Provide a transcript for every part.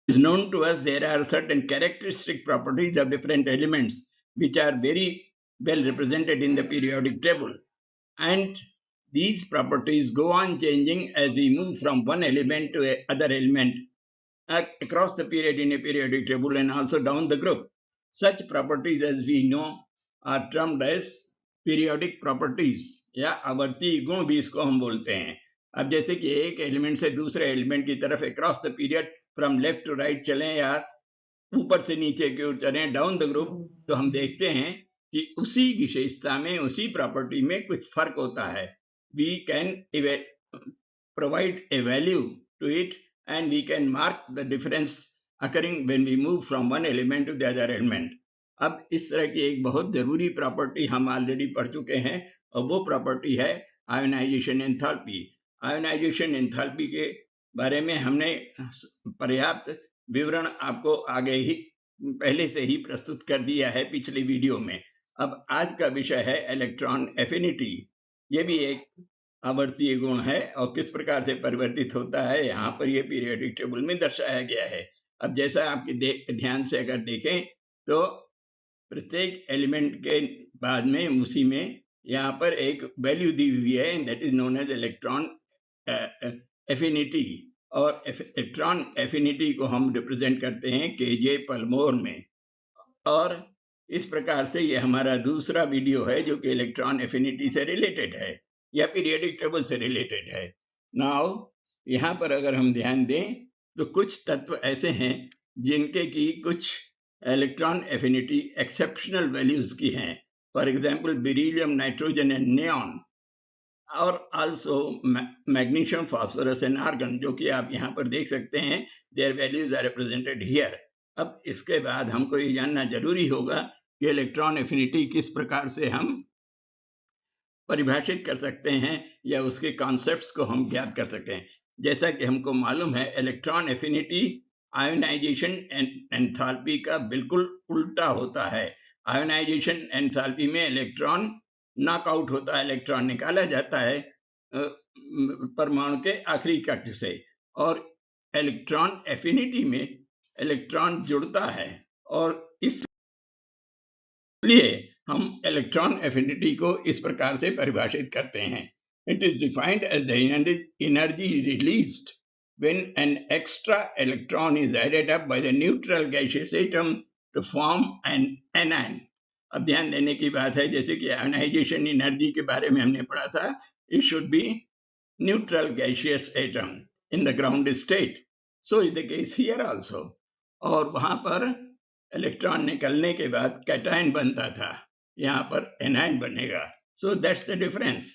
is known to us, there are certain characteristic properties of different elements which are very well represented in the periodic table. And these properties go on changing as we move from one element to another element across the period in a periodic table and also down the group. Such properties, as we know, are termed as periodic properties या आवर्ती गुण भी इसको हम बोलते हैं. अब जैसे कि एक एलिमेंट से दूसरे एलिमेंट की तरफ across the period from left to right चलें या ऊपर से नीचे की ओर चलें डाउन द ग्रुप, तो हम देखते हैं कि उसी विशेषता में, उसी प्रॉपर्टी में कुछ फर्क होता है. We can provide a value to it and we can mark the difference occurring when we move from one element to the other element. अब इस तरह की एक बहुत जरूरी प्रॉपर्टी हम ऑलरेडी पढ़ चुके हैं और वो प्रॉपर्टी है आयोनाइजेशन एंथैल्पी. आयोनाइजेशन एंथैल्पी के बारे में हमने पर्याप्त विवरण आपको आगे ही पहले से ही प्रस्तुत कर दिया है पिछले वीडियो में. अब आज का विषय है इलेक्ट्रॉन एफिनिटी. ये भी एक आवर्तीय गुण है और किस प्रकार से परिवर्तित होता है यहाँ पर ये पीरियोडिक टेबल में दर्शाया गया है. अब जैसा आपके ध्यान से अगर देखें तो प्रत्येक एलिमेंट के बाद में उसी में यहाँ पर एक वैल्यू दी हुई है, that is known as electron affinity. और इलेक्ट्रॉन एफिनिटी को हम रिप्रेजेंट करते हैं केजे पलमोर में. और इस प्रकार से ये हमारा दूसरा वीडियो है जो कि इलेक्ट्रॉन एफिनिटी से रिलेटेड है या पीरियोडिक टेबल से रिलेटेड है. नाउ यहाँ पर अगर हम ध्यान दें तो कुछ तत्व ऐसे हैं जिनके की कुछ इलेक्ट्रॉन एफिनिटी एक्सेप्शनल वैल्यूज की हैं. For example beryllium, nitrogen and neon, और also magnesium, phosphorus and argon, जो कि आप यहाँ पर देख सकते हैं. Their values are represented here. अब इसके बाद हमको ये जानना जरूरी होगा कि इलेक्ट्रॉन एफिनिटी किस प्रकार से हम परिभाषित कर सकते हैं या उसके कॉन्सेप्ट्स को हम ज्ञात कर सकते हैं. जैसा कि हमको मालूम है, इलेक्ट्रॉन एफिनिटी आयोनाइजेशन एंथैल्पी का बिल्कुल उल्टा होता है. आयोनाइजेशन एंथैल्पी में इलेक्ट्रॉन नॉकआउट होता है, इलेक्ट्रॉन निकाला जाता है परमाणु के आखिरी कक्ष से, और इलेक्ट्रॉन एफिनिटी में इलेक्ट्रॉन जुड़ता है. और इसलिए हम इलेक्ट्रॉन एफिनिटी को इस प्रकार से परिभाषित करते हैं. It is defined as the energy released when an extra electron is added up by the neutral gaseous atom to form an anion. अब ध्यान देने की बात है, जैसे कि आयोनाइजेशन एनर्जी के बारे में हमने पढ़ा था, it should be neutral gaseous atom in the ground state. So is the case here also. और वहां पर इलेक्ट्रॉन निकलने के बाद कैटायन बनता था, यहाँ पर एनायन बनेगा. So that's the difference.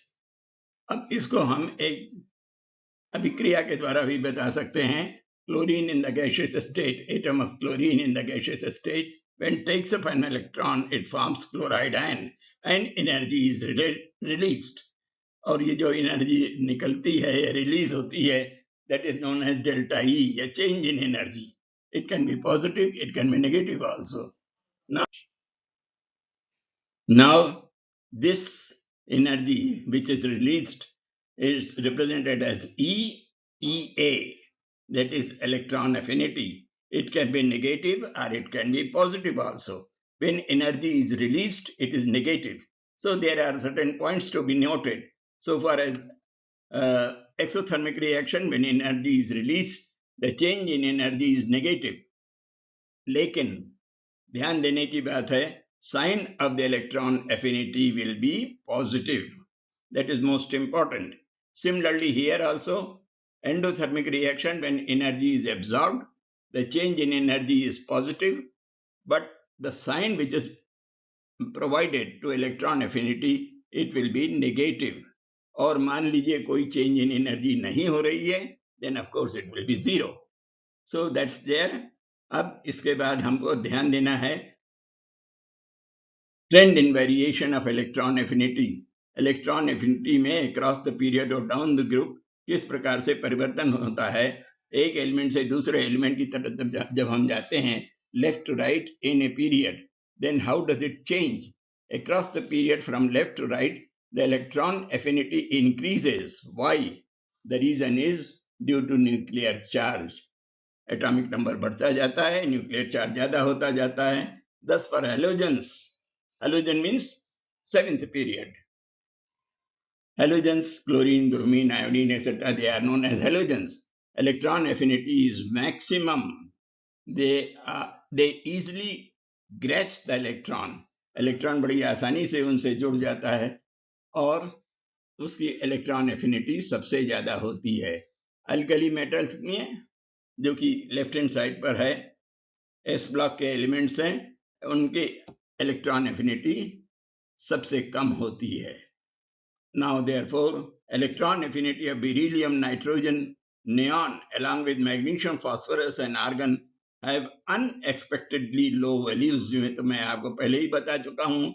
अब इसको हम एक अभिक्रिया के द्वारा भी बता सकते हैं. Chlorine in the gaseous state, atom of chlorine in the gaseous state, when takes up an electron it forms chloride ion and energy is released. और ये जो एनर्जी निकलती है या रिलीज होती है, that is known as delta E, या change in energy. It can be positive, it can be negative also. Now this energy which is released is represented as EA, that is electron affinity. It can be negative or it can be positive also. When energy is released, it is negative. So there are certain points to be noted. So far as exothermic reaction, when energy is released, the change in energy is negative. लेकिन ध्यान देने की बात है, sign of the electron affinity will be positive. That is most important. Similarly here also, endothermic reaction, when energy is absorbed, the change in energy is positive, but the sign which is provided to electron affinity, it will be negative. और मान लीजिए कोई change in energy नहीं हो रही है, then of course it will be zero. So that's there. अब इसके बाद हमको ध्यान देना है trend in variation of electron affinity. Electron affinity में अक्रॉस द पीरियड और डाउन द ग्रुप किस प्रकार से परिवर्तन होता है. एक एलिमेंट से दूसरे एलिमेंट की तरफ जब हम जाते हैं left to right in a period, then how does it change across the period from left to right. The electron affinity increases. Why? The reason is due to nuclear charge. Atomic number बढ़ता जाता है, nuclear charge ज्यादा होता जाता है. Thus for halogens, halogen means seventh period. Halogens, chlorine, bromine, iodine, etc., they are known as halogens. Electron affinity is maximum. They easily grasp the electron. Electron बड़ी आसानी से उनसे जुड़ जाता है और उसकी इलेक्ट्रॉन एफिनिटी सबसे ज्यादा होती है. अल्कली मेटल्स में, जो कि लेफ्ट हैंड साइड पर है, एस ब्लॉक के एलिमेंट्स हैं, उनके इलेक्ट्रॉन एफिनिटी सबसे कम होती है. Now therefore, electron affinity of beryllium, nitrogen, neon along with magnesium, phosphorus and argon have unexpectedly low values. जो तो मैं आपको पहले ही बता चुका हूं.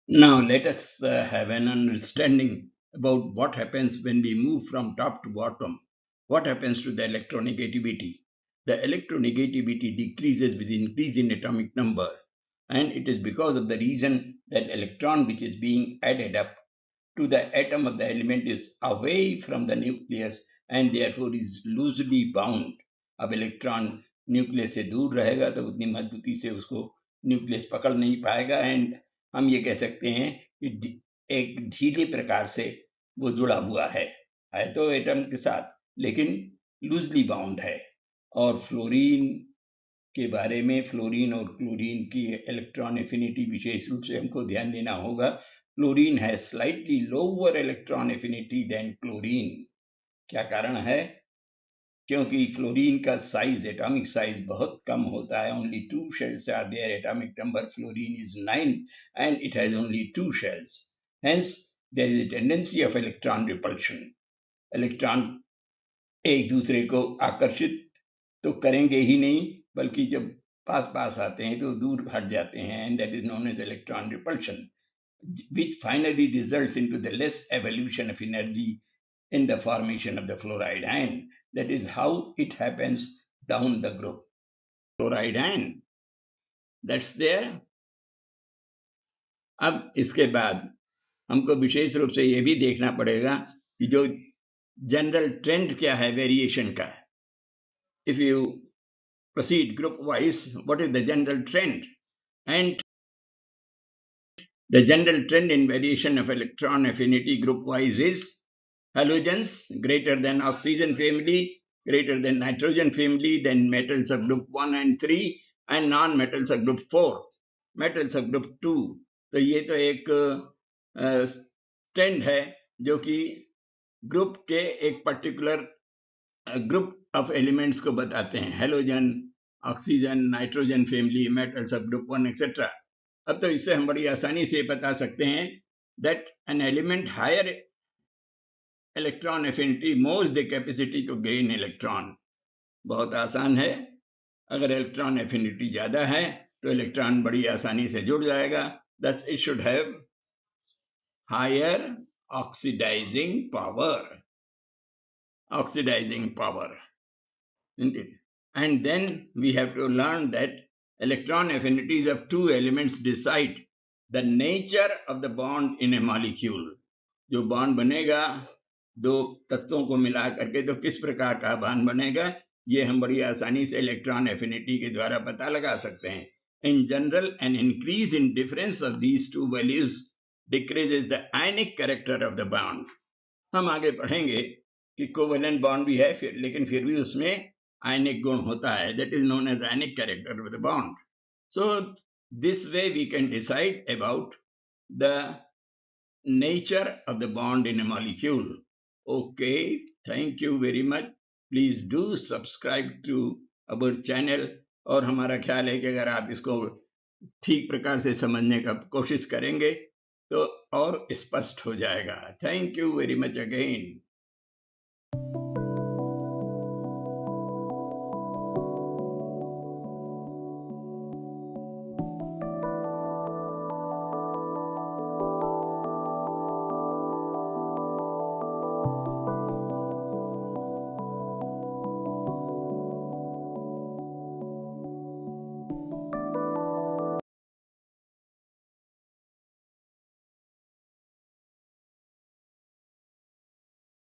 Now let us have an understanding about what happens when we move from top to bottom. What happens to the electronegativity? The electronegativity decreases with increase in atomic number, and it is because of the reason that electron which is being added up to the atom of the element is away from the nucleus and therefore is loosely bound. अब electron nucleus से दूर रहेगा तो उतनी मजबूती से उसको nucleus पकड़ नहीं पाएगा, एंड हम ये कह सकते हैं कि एक ढीले प्रकार से वो जुड़ा हुआ है तो एटम के साथ, लेकिन लूजली बाउंड है. और फ्लोरीन के बारे में, फ्लोरीन और क्लोरीन की इलेक्ट्रॉन एफिनिटी विशेष रूप से हमको ध्यान देना होगा. फ्लोरीन है slightly lower electron affinity than chlorine. क्या कारण है? क्योंकि फ्लोरीन का साइज, एटॉमिक साइज बहुत कम होता है. Only 2 shells are there. Atomic number fluorine is 9 and it has only 2 shells. Hence there is a tendency of electron repulsion. Electron एक दूसरे को आकर्षित तो करेंगे ही नहीं, बल्कि जब पास पास आते हैं तो दूर हट जाते हैं, and that is known as electron repulsion, which finally results into the less evolution of energy in the formation of the fluoride ion. That is how it happens down the group. Fluoride ion, that's there. अब इसके बाद हमको विशेष रूप से ये भी देखना पड़ेगा कि जो जनरल ट्रेंड क्या है वेरिएशन का. If you proceed group wise, what is the general trend? And the general trend in variation of electron affinity group wise is halogens greater than oxygen family, greater than nitrogen family, then metals of group 1 and 3, and non-metals of group 4, metals of group 2. तो ये तो एक trend है जो कि group के एक particular group of elements को बताते हैं. Halogen, oxygen, nitrogen family, metals of group 1 etcetera. अब तो इससे हम बड़ी आसानी से बता सकते हैं that an element higher electron affinity moves the capacity to gain electron. बहुत आसान है. अगर इलेक्ट्रॉन एफिनिटी ज्यादा है तो इलेक्ट्रॉन बड़ी आसानी से जुड़ जाएगा. Thus it should have higher oxidizing power. Oxidizing power. Indeed. And then we have to learn that electron affinities of two elements decide the nature of the bond in a molecule. जो bond बनेगा दो तत्वों को मिला करके तो किस प्रकार का बॉन्ड बनेगा, ये हम बड़ी आसानी से इलेक्ट्रॉन एफिनिटी के द्वारा पता लगा सकते हैं. In general, an increase in difference of these two values decreases the ionic character of the bond. हम आगे पढ़ेंगे कि कोवेलेंट बॉन्ड भी है लेकिन फिर भी उसमें ionic गुण होता है. That is known as ionic character of the bond. So this way we can decide about the nature of the bond in a molecule. Okay, thank you very much. Please do subscribe to our channel. और हमारा ख्याल है कि अगर आप इसको ठीक प्रकार से समझने का कोशिश करेंगे तो और स्पष्ट हो जाएगा. Thank you very much again.